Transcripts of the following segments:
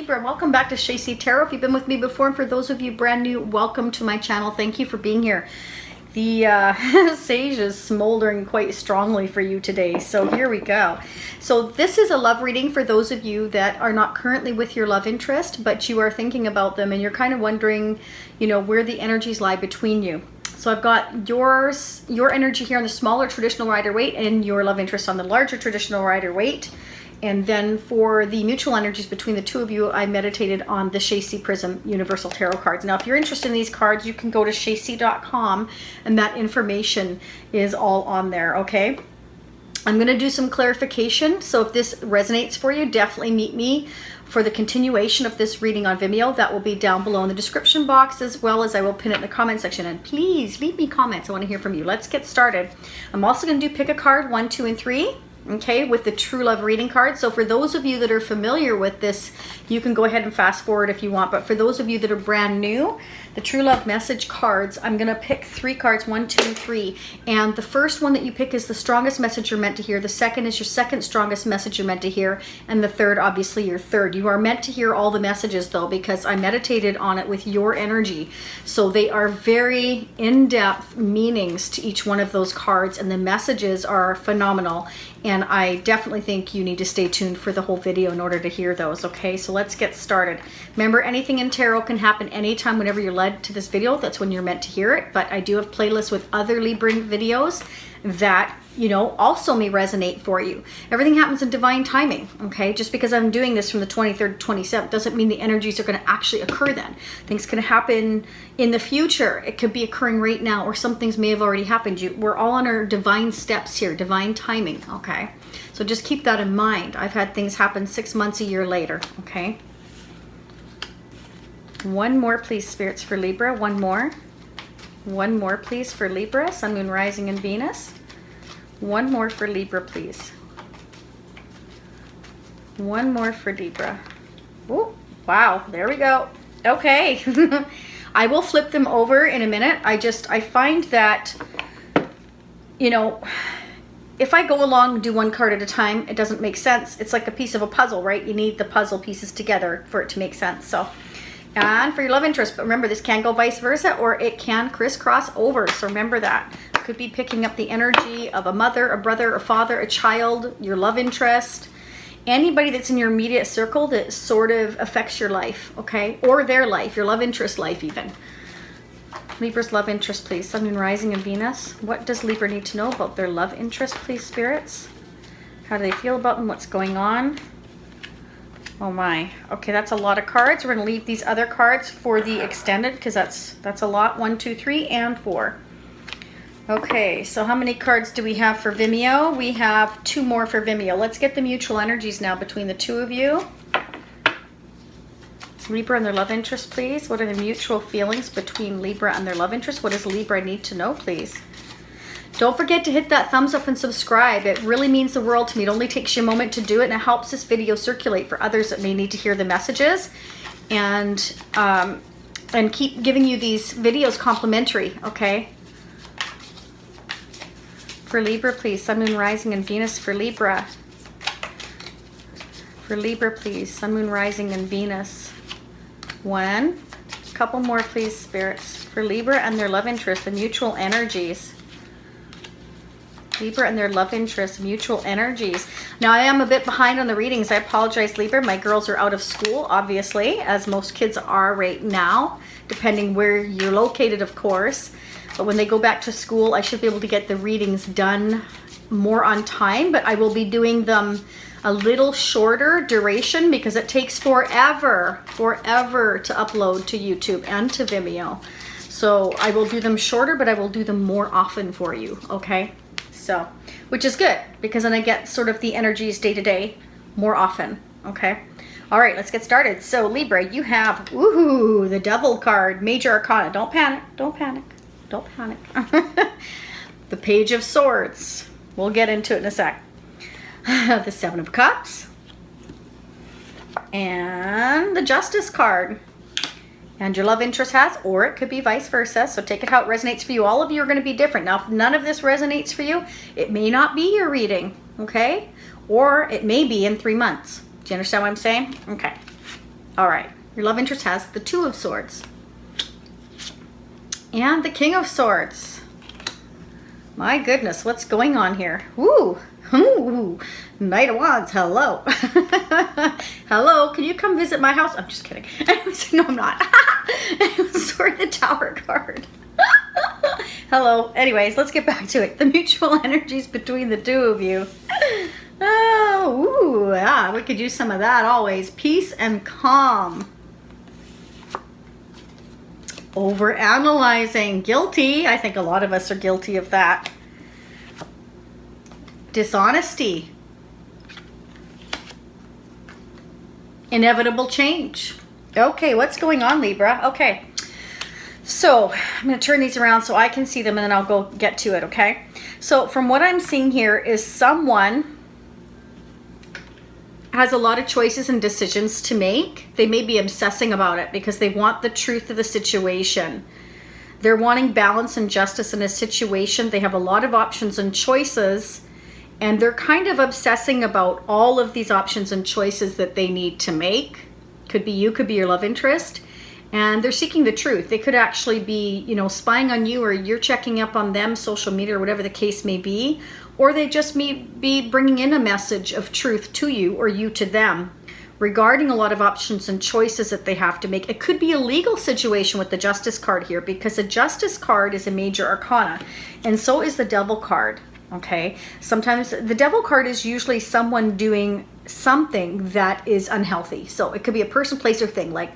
Libra, welcome back to SHASIE Tarot. If you've been with me before, and for those of you brand new, welcome to my channel. Thank you for being here. The sage is smoldering quite strongly for you today, so here we go. So this is a love reading for those of you that are not currently with your love interest, but you are thinking about them and you're kind of wondering, you know, where the energies lie between you. So I've got your energy here on the smaller traditional Rider-Waite and your love interest on the larger traditional Rider-Waite. And then for the mutual energies between the two of you, I meditated on the SHASIE Prism Universal Tarot cards. Now, if you're interested in these cards, you can go to shasie.com and that information is all on there, okay? I'm going to do some clarification. So if this resonates for you, definitely meet me for the continuation of this reading on Vimeo. That will be down below in the description box, as well as I will pin it in the comment section. And please leave me comments. I want to hear from you. Let's get started. I'm also going to do pick a card 1, 2, and 3. Okay, with the true love reading card. So for those of you that are familiar with this, you can go ahead and fast forward if you want. But for those of you that are brand new, the true love message cards, I'm going to pick 3 cards, 1, 2, and 3. And the first one that you pick is the strongest message you're meant to hear. The second is your second strongest message you're meant to hear. And the third, obviously, your third. You are meant to hear all the messages, though, because I meditated on it with your energy. So they are very in-depth meanings to each one of those cards, and the messages are phenomenal. And I definitely think you need to stay tuned for the whole video in order to hear those, okay? So let's get started. Remember, anything in tarot can happen anytime whenever you're led to this video. That's when you're meant to hear it. But I do have playlists with other Libra videos that, you know, also may resonate for you. Everything happens in divine timing, okay? Just because I'm doing this from the 23rd to 27th doesn't mean the energies are going to actually occur then. Things can happen in the future. It could be occurring right now, or some things may have already happened. We're all on our divine steps here, divine timing, okay? So just keep that in mind. I've had things happen 6 months, a year later, okay? One more, please, spirits, for Libra. One more. One more, please, for Libra, Sun, Moon, Rising, and Venus. One more for Libra, please. One more for Libra. Oh, wow, there we go. Okay. I will flip them over in a minute. I find that, you know, if I go along and do one card at a time, it doesn't make sense. It's like a piece of a puzzle, right? You need the puzzle pieces together for it to make sense. So, and for your love interest, but remember, this can go vice versa, or it can crisscross over. So remember that. Could be picking up the energy of a mother, a brother, a father, a child, your love interest, anybody that's in your immediate circle that sort of affects your life, okay? Or their life, your love interest life even. Libra's love interest, please. Sun, Moon, Rising, and Venus. What does Libra need to know about their love interest, please, spirits? How do they feel about them? What's going on? Oh my. Okay, that's a lot of cards. We're going to leave these other cards for the extended, because that's a lot. 1, 2, 3, and 4. Okay, so how many cards do we have for Vimeo? We have 2 more for Vimeo. Let's get the mutual energies now between the two of you. Libra and their love interest, please. What are the mutual feelings between Libra and their love interest? What does Libra need to know, please? Don't forget to hit that thumbs up and subscribe. It really means the world to me. It only takes you a moment to do it, and it helps this video circulate for others that may need to hear the messages. And keep giving you these videos complimentary, okay? For Libra, please. Sun, Moon, Rising, and Venus for Libra. For Libra, please. Sun, Moon, Rising, and Venus. One. Couple more, please, spirits. For Libra and their love interest, the mutual energies. Libra and their love interest, mutual energies. Now, I am a bit behind on the readings. I apologize, Libra. My girls are out of school, obviously, as most kids are right now, depending where you're located, of course. But when they go back to school, I should be able to get the readings done more on time, but I will be doing them a little shorter duration because it takes forever to upload to YouTube and to Vimeo. So I will do them shorter, but I will do them more often for you, okay? So, which is good because then I get sort of the energies day to day more often, okay? All right, let's get started. So Libra, you have, ooh, the Devil card, Major Arcana. Don't panic, don't panic. Don't panic. The Page of Swords. We'll get into it in a sec. The 7 of Cups. And the Justice card. And your love interest has, or it could be vice versa. So take it how it resonates for you. All of you are going to be different. Now, if none of this resonates for you, it may not be your reading, okay? Or it may be in 3 months. Do you understand what I'm saying? Okay. All right. Your love interest has the Two of Swords. And the King of Swords. My goodness, what's going on here? Ooh. Ooh. Knight of Wands, hello. Hello, can you come visit my house? I'm just kidding. No, I'm not. Sorry, the Tower card. Hello. Anyways, let's get back to it. The mutual energies between the two of you. Oh, ooh, yeah, we could use some of that always. Peace and calm. Overanalyzing. Guilty. I think a lot of us are guilty of that. Dishonesty. Inevitable change. Okay, what's going on, Libra? Okay. So I'm going to turn these around so I can see them and then I'll go get to it, okay? So from what I'm seeing here is someone has a lot of choices and decisions to make. They may be obsessing about it because they want the truth of the situation. They're wanting balance and justice in a situation. They have a lot of options and choices, and they're kind of obsessing about all of these options and choices that they need to make. Could be you, could be your love interest. And they're seeking the truth. They could actually be, you know, spying on you, or you're checking up on them, social media, or whatever the case may be. Or they just may be bringing in a message of truth to you, or you to them, regarding a lot of options and choices that they have to make. It could be a legal situation with the Justice card here, because the Justice card is a major arcana, and so is the Devil card. Okay, sometimes the Devil card is usually someone doing something that is unhealthy. So it could be a person, place, or thing. Like,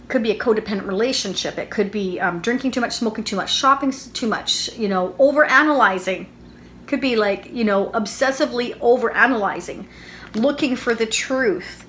could be a codependent relationship. It could be drinking too much, smoking too much, shopping too much, you know, overanalyzing. Could be like, you know, obsessively overanalyzing, looking for the truth.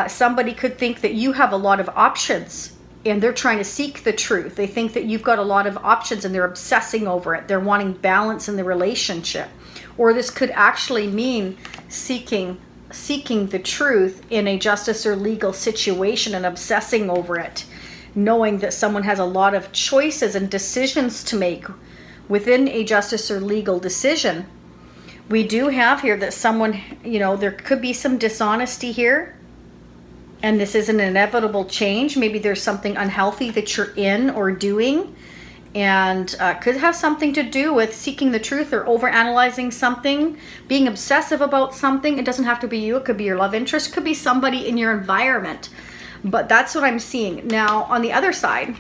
Somebody could think that you have a lot of options and they're trying to seek the truth. They think that you've got a lot of options and they're obsessing over it. They're wanting balance in the relationship. Or this could actually mean seeking the truth in a justice or legal situation and obsessing over it, knowing that someone has a lot of choices and decisions to make within a justice or legal decision. We do have here that someone, you know, there could be some dishonesty here, and this is an inevitable change. Maybe there's something unhealthy that you're in or doing, and could have something to do with seeking the truth or overanalyzing something, being obsessive about something. It doesn't have to be you. It could be your love interest, could be somebody in your environment. But that's what I'm seeing. Now, on the other side,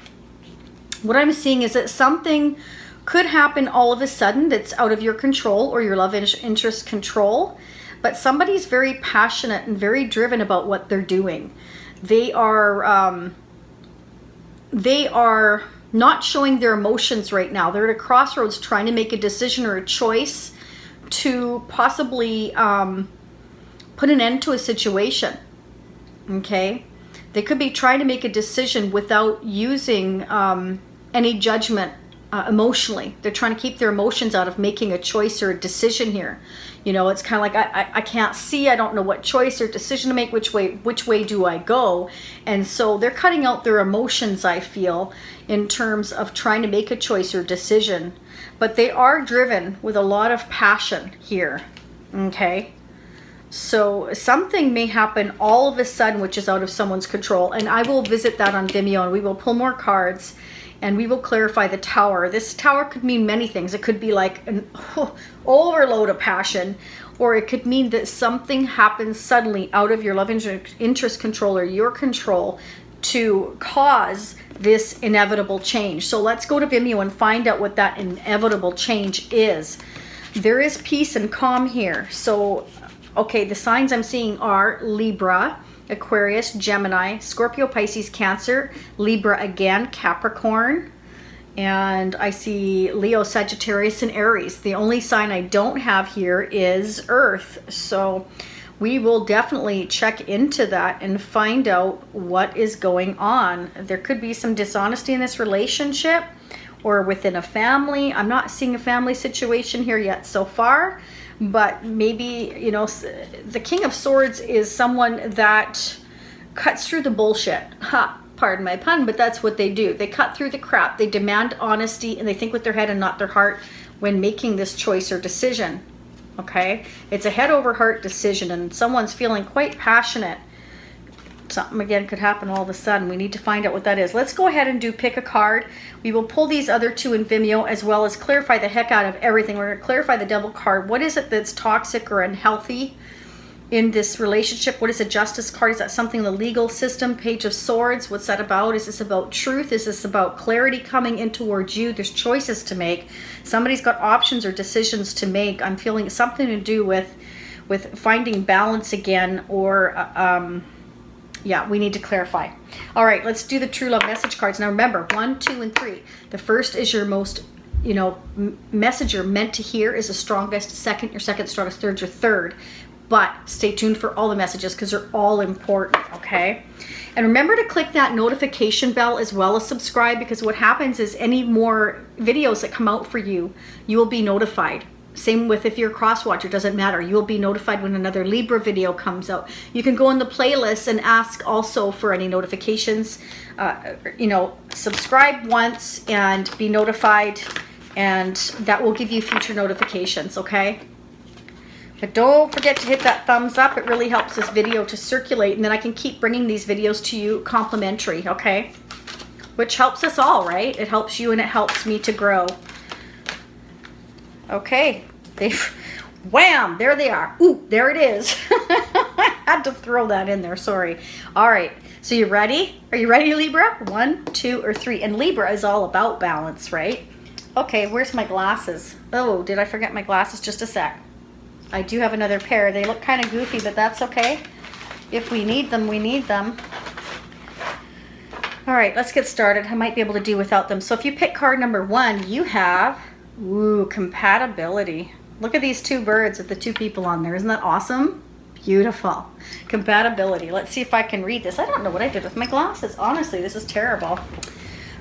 what I'm seeing is that something could happen all of a sudden that's out of your control or your love interest control. But somebody's very passionate and very driven about what they're doing. They are not showing their emotions right now. They're at a crossroads trying to make a decision or a choice to possibly put an end to a situation. Okay? They could be trying to make a decision without using any judgment emotionally. They're trying to keep their emotions out of making a choice or a decision here. You know, it's kind of like, I can't see, I don't know what choice or decision to make, which way do I go? And so they're cutting out their emotions, I feel, in terms of trying to make a choice or decision. But they are driven with a lot of passion here, okay? So something may happen all of a sudden, which is out of someone's control. And I will visit that on Vimeo, and we will pull more cards. And we will clarify the Tower. This Tower could mean many things. It could be like an overload of passion, or it could mean that something happens suddenly out of your love interest control or your control to cause this inevitable change. So let's go to Vimeo and find out what that inevitable change is. There is peace and calm here. So, okay, the signs I'm seeing are Libra, Aquarius, Gemini, Scorpio, Pisces, Cancer, Libra again, Capricorn, and I see Leo, Sagittarius, and Aries. The only sign I don't have here is Earth. So we will definitely check into that and find out what is going on. There could be some dishonesty in this relationship or within a family. I'm not seeing a family situation here yet so far. But maybe, you know, the King of Swords is someone that cuts through the bullshit. Ha, pardon my pun, but that's what they do. They cut through the crap. They demand honesty, and they think with their head and not their heart when making this choice or decision. Okay? It's a head over heart decision, and someone's feeling quite passionate Something again could happen all of a sudden. We need to find out what that is. Let's go ahead and do pick a card. We will pull these other two in Vimeo as well as clarify the heck out of everything. We're going to clarify the Devil card. What is it that's toxic or unhealthy in this relationship? What is a Justice card? Is that something in the legal system? Page of Swords. What's that about? Is this about truth? Is this about clarity coming in towards you? There's choices to make. Somebody's got options or decisions to make. I'm feeling something to do with finding balance again, or yeah, we need to clarify. All right, let's do the true love message cards. Now remember, 1, 2, and 3. The first is your most, message you're meant to hear is the strongest. Second, your second strongest. Third, your third. But stay tuned for all the messages because they're all important, okay? And remember to click that notification bell as well as subscribe, because what happens is any more videos that come out for you, you will be notified. Same with if you're a cross-watcher, doesn't matter. You'll be notified when another Libra video comes out. You can go in the playlist and ask also for any notifications. Subscribe once and be notified, and that will give you future notifications, okay? But don't forget to hit that thumbs up. It really helps this video to circulate, and then I can keep bringing these videos to you complimentary, okay? Which helps us all, right? It helps you and it helps me to grow. Okay, wham, there they are. Ooh, there it is. I had to throw that in there, sorry. All right, so you ready? Are you ready, Libra? 1, 2, or 3. And Libra is all about balance, right? Okay, where's my glasses? Oh, did I forget my glasses? Just a sec. I do have another pair. They look kind of goofy, but that's okay. If we need them, we need them. All right, let's get started. I might be able to do without them. So if you pick card number 1, you have... Ooh, compatibility. Look at these two birds with the two people on there. Isn't that awesome? Beautiful. Compatibility. Let's see if I can read this. I don't know what I did with my glasses. Honestly, this is terrible.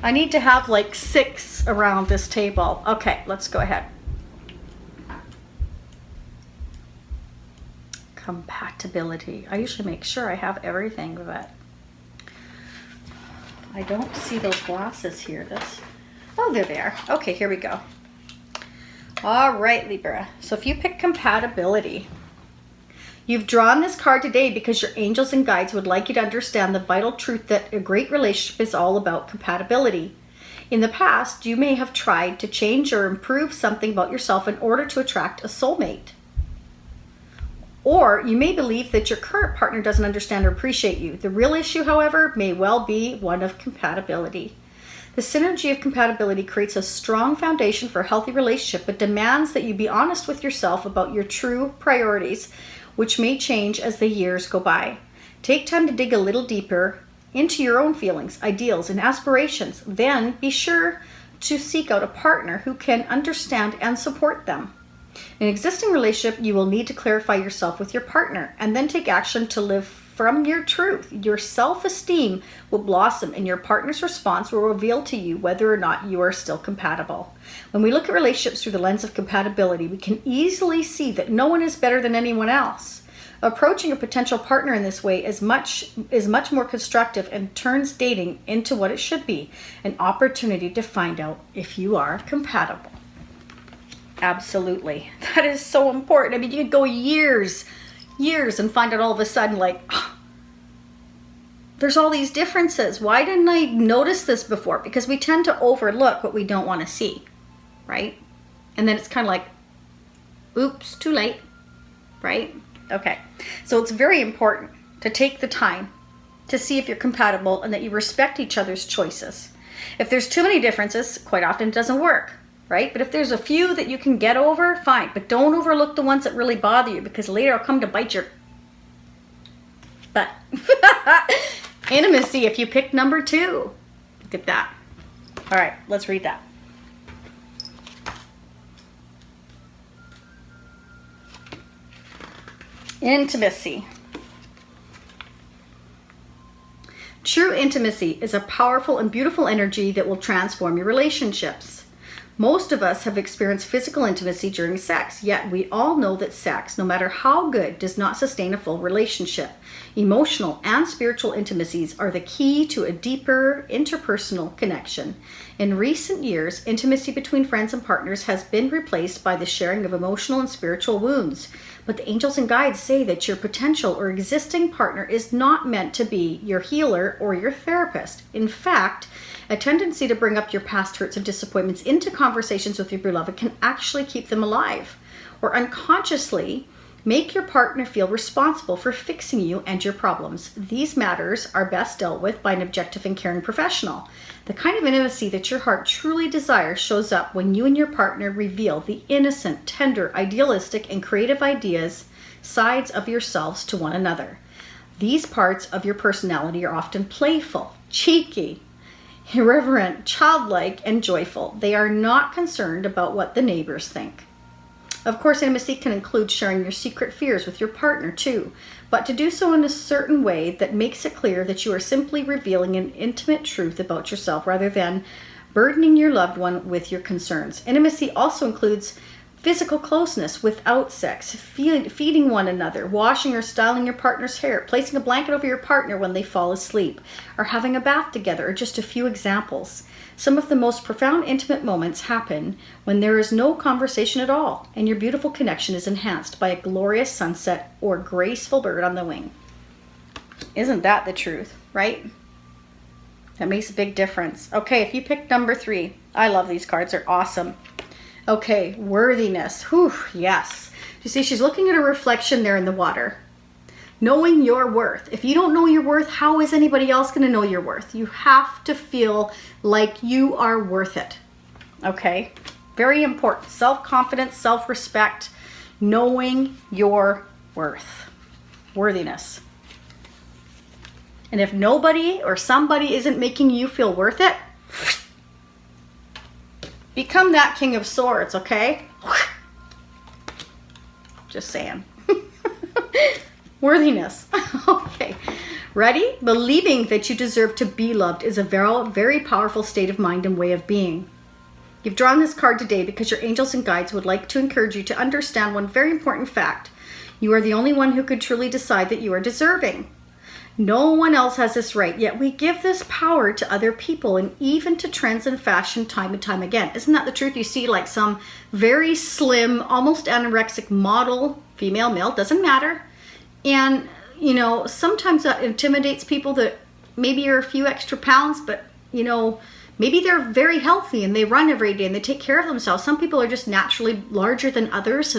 I need to have like 6 around this table. Okay, let's go ahead. Compatibility. I usually make sure I have everything, but I don't see those glasses here. Oh, there they are. Okay, here we go. All right, Libra. So if you pick compatibility, you've drawn this card today because your angels and guides would like you to understand the vital truth that a great relationship is all about compatibility. In the past, you may have tried to change or improve something about yourself in order to attract a soulmate. Or you may believe that your current partner doesn't understand or appreciate you. The real issue, however, may well be one of compatibility. The synergy of compatibility creates a strong foundation for a healthy relationship, but demands that you be honest with yourself about your true priorities, which may change as the years go by. Take time to dig a little deeper into your own feelings, ideals, and aspirations. Then be sure to seek out a partner who can understand and support them. In an existing relationship, you will need to clarify yourself with your partner and then take action to live from your truth. Your self-esteem will blossom and your partner's response will reveal to you whether or not you are still compatible. When we look at relationships through the lens of compatibility, we can easily see that no one is better than anyone else. Approaching a potential partner in this way is much more constructive and turns dating into what it should be, an opportunity to find out if you are compatible. Absolutely. That is so important. I mean, you could go years and find out all of a sudden, like, oh, there's all these differences. Why didn't I notice this before? Because we tend to overlook what we don't want to see, right? And then it's kind of like, oops, too late, right? Okay. So it's very important to take the time to see if you're compatible and that you respect each other's choices. If there's too many differences, quite often it doesn't work. Right? But if there's a few that you can get over, fine. But don't overlook the ones that really bother you, because later it'll come to bite your butt. Intimacy, if you pick number 2. Look at that. All right, let's read that. Intimacy. True intimacy is a powerful and beautiful energy that will transform your relationships. Most of us have experienced physical intimacy during sex, yet we all know that sex, no matter how good, does not sustain a full relationship. Emotional and spiritual intimacies are the key to a deeper interpersonal connection. In recent years, intimacy between friends and partners has been replaced by the sharing of emotional and spiritual wounds. But the angels and guides say that your potential or existing partner is not meant to be your healer or your therapist. In fact, a tendency to bring up your past hurts and disappointments into conversations with your beloved can actually keep them alive, or unconsciously make your partner feel responsible for fixing you and your problems. These matters are best dealt with by an objective and caring professional. The kind of intimacy that your heart truly desires shows up when you and your partner reveal the innocent, tender, idealistic, and creative ideas, sides of yourselves to one another. These parts of your personality are often playful, cheeky, irreverent, childlike, and joyful. They are not concerned about what the neighbors think. Of course, intimacy can include sharing your secret fears with your partner too, but to do so in a certain way that makes it clear that you are simply revealing an intimate truth about yourself rather than burdening your loved one with your concerns. Intimacy also includes physical closeness without sex, feeding one another, washing or styling your partner's hair, placing a blanket over your partner when they fall asleep, or having a bath together, are just a few examples. Some of the most profound intimate moments happen when there is no conversation at all, and your beautiful connection is enhanced by a glorious sunset or graceful bird on the wing. Isn't that the truth, right? That makes a big difference. Okay, if you picked number 3, I love these cards, they're awesome. Okay, worthiness. Whew, yes. You see, she's looking at a reflection there in the water. Knowing your worth. If you don't know your worth, how is anybody else going to know your worth? You have to feel like you are worth it. Okay? Very important. Self-confidence, self-respect, knowing your worth. Worthiness. And if nobody or somebody isn't making you feel worth it, become that King of Swords, okay? Just saying. Worthiness. Okay. Ready? Believing that you deserve to be loved is a very, very powerful state of mind and way of being. You've drawn this card today because your angels and guides would like to encourage you to understand one very important fact. You are the only one who could truly decide that you are deserving. No one else has this right, yet we give this power to other people and even to trends and fashion time and time again. Isn't that the truth? You see like some very slim, almost anorexic model, female, male, doesn't matter. And, you know, sometimes that intimidates people that maybe are a few extra pounds, but, you know, maybe they're very healthy and they run every day and they take care of themselves. Some people are just naturally larger than others,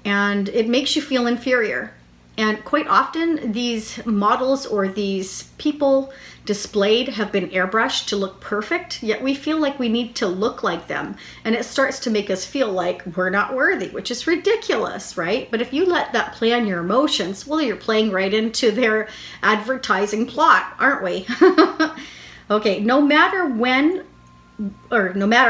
and it makes you feel inferior. And quite often these models or these people displayed have been airbrushed to look perfect, yet we feel like we need to look like them. And it starts to make us feel like we're not worthy, which is ridiculous, right? But if you let that play on your emotions, well, you're playing right into their advertising plot, aren't we? Okay, no matter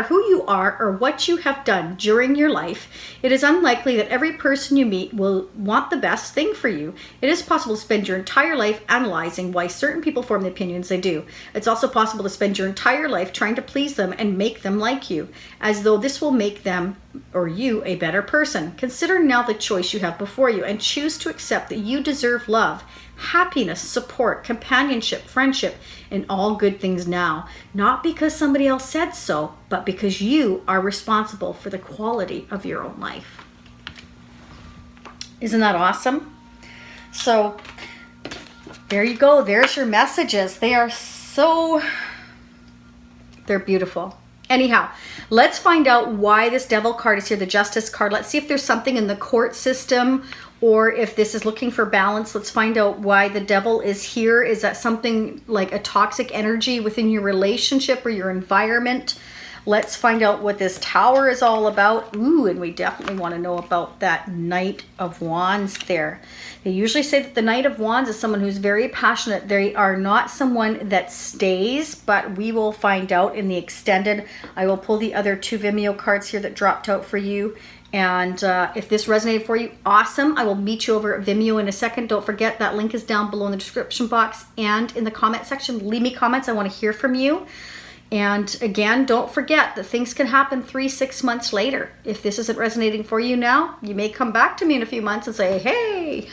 who you are or what you have done during your life, it is unlikely that every person you meet will want the best thing for you. It is possible to spend your entire life analyzing why certain people form the opinions they do. It's also possible to spend your entire life trying to please them and make them like you, as though this will make them or you a better person. Consider now the choice you have before you and choose to accept that you deserve love, happiness, support, companionship, friendship, and all good things now. Not because somebody else said so, but because you are responsible for the quality of your own life. Isn't that awesome? So there you go. There's your messages. They're beautiful. Anyhow, let's find out why this Devil card is here, the Justice card. Let's see if there's something in the court system or if this is looking for balance. Let's find out why the Devil is here. Is that something like a toxic energy within your relationship or your environment? Let's find out what this Tower is all about. Ooh, and we definitely want to know about that Knight of Wands there. They usually say that the Knight of Wands is someone who's very passionate. They are not someone that stays, but we will find out in the extended. I will pull the other 2 Vimeo cards here that dropped out for you. And if this resonated for you, awesome. I will meet you over at Vimeo in a second. Don't forget that link is down below in the description box and in the comment section. Leave me comments. I want to hear from you. And again, don't forget that things can happen 3-6 months later. If this isn't resonating for you now, you may come back to me in a few months and say, hey,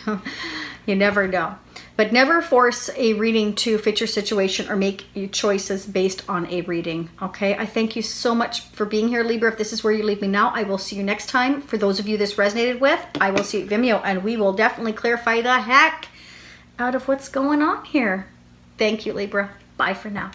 you never know. But never force a reading to fit your situation or make your choices based on a reading, okay? I thank you so much for being here, Libra. If this is where you leave me now, I will see you next time. For those of you this resonated with, I will see you at Vimeo, and we will definitely clarify the heck out of what's going on here. Thank you, Libra. Bye for now.